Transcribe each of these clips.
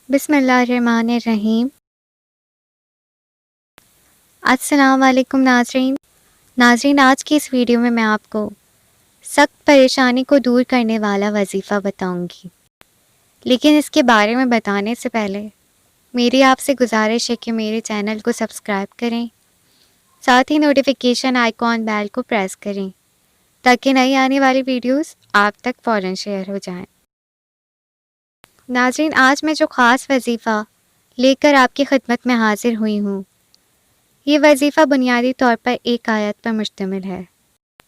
بسم اللہ الرحمن الرحیم۔ السلام علیکم ناظرین، آج کی اس ویڈیو میں آپ کو سخت پریشانی کو دور کرنے والا وظیفہ بتاؤں گی، لیکن اس کے بارے میں بتانے سے پہلے میری آپ سے گزارش ہے کہ میرے چینل کو سبسکرائب کریں، ساتھ ہی نوٹیفیکیشن آئیکن بیل کو پریس کریں تاکہ نئی آنے والی ویڈیوز آپ تک فوراً شیئر ہو جائیں۔ ناظرین، آج میں جو خاص وظیفہ لے کر آپ کی خدمت میں حاضر ہوئی ہوں، یہ وظیفہ بنیادی طور پر ایک آیت پر مشتمل ہے،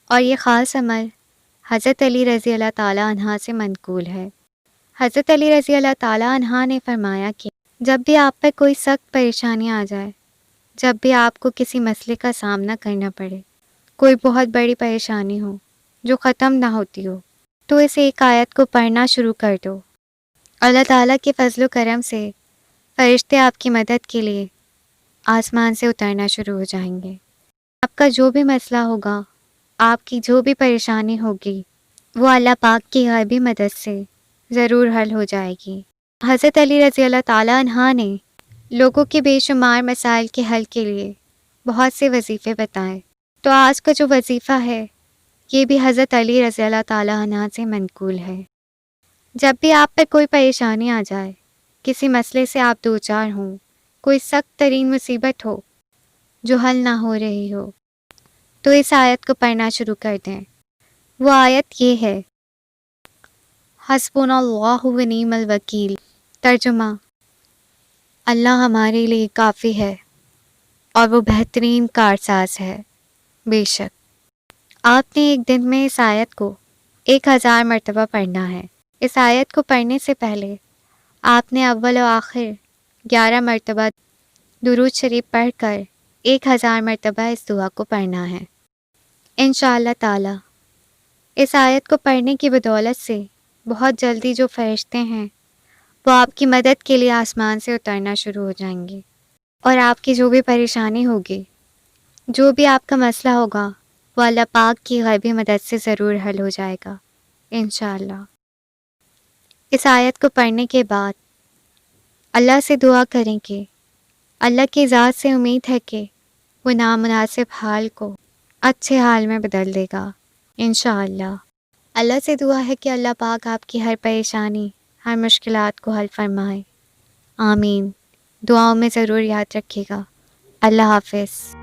اور یہ خاص عمل حضرت علی رضی اللہ تعالیٰ عنہ سے منقول ہے۔ حضرت علی رضی اللہ تعالیٰ عنہ نے فرمایا کہ جب بھی آپ پر کوئی سخت پریشانی آ جائے، جب بھی آپ کو کسی مسئلے کا سامنا کرنا پڑے، کوئی بہت بڑی پریشانی ہو جو ختم نہ ہوتی ہو، تو اس ایک آیت کو پڑھنا شروع کر دو۔ اللہ تعالیٰ کے فضل و کرم سے فرشتے آپ کی مدد کے لیے آسمان سے اترنا شروع ہو جائیں گے۔ آپ کا جو بھی مسئلہ ہوگا، آپ کی جو بھی پریشانی ہوگی، وہ اللہ پاک کی غیبی مدد سے ضرور حل ہو جائے گی۔ حضرت علی رضی اللہ تعالیٰ عنہ نے لوگوں کے بے شمار مسائل کے حل کے لیے بہت سے وظیفے بتائے، تو آج کا جو وظیفہ ہے یہ بھی حضرت علی رضی اللہ تعالیٰ عنہ سے منقول ہے۔ جب بھی آپ پر کوئی پریشانی آ جائے، کسی مسئلے سے آپ دوچار ہوں، کوئی سخت ترین مصیبت ہو جو حل نہ ہو رہی ہو، تو اس آیت کو پڑھنا شروع کر دیں۔ وہ آیت یہ ہے، حسبنا اللہ و نعم الوکیل۔ ترجمہ: اللہ ہمارے لیے کافی ہے اور وہ بہترین کارساز ہے۔ بے شک آپ نے ایک دن میں اس آیت کو 1000 مرتبہ پڑھنا ہے۔ اس آیت کو پڑھنے سے پہلے آپ نے اول و آخر 11 مرتبہ درود شریف پڑھ کر 1000 مرتبہ اس دعا کو پڑھنا ہے۔ انشاءاللہ تعالی اس آیت کو پڑھنے کی بدولت سے بہت جلدی جو فرشتے ہیں وہ آپ کی مدد کے لیے آسمان سے اترنا شروع ہو جائیں گے، اور آپ کی جو بھی پریشانی ہوگی، جو بھی آپ کا مسئلہ ہوگا، وہ اللہ پاک کی غیبی مدد سے ضرور حل ہو جائے گا انشاءاللہ۔ اس آیت کو پڑھنے کے بعد اللہ سے دعا کریں کہ اللہ کی ذات سے امید ہے کہ وہ نامناسب حال کو اچھے حال میں بدل دے گا انشاءاللہ۔ اللہ سے دعا ہے کہ اللہ پاک آپ کی ہر پریشانی، ہر مشکلات کو حل فرمائے۔ آمین۔ دعاؤں میں ضرور یاد رکھیے گا۔ اللہ حافظ۔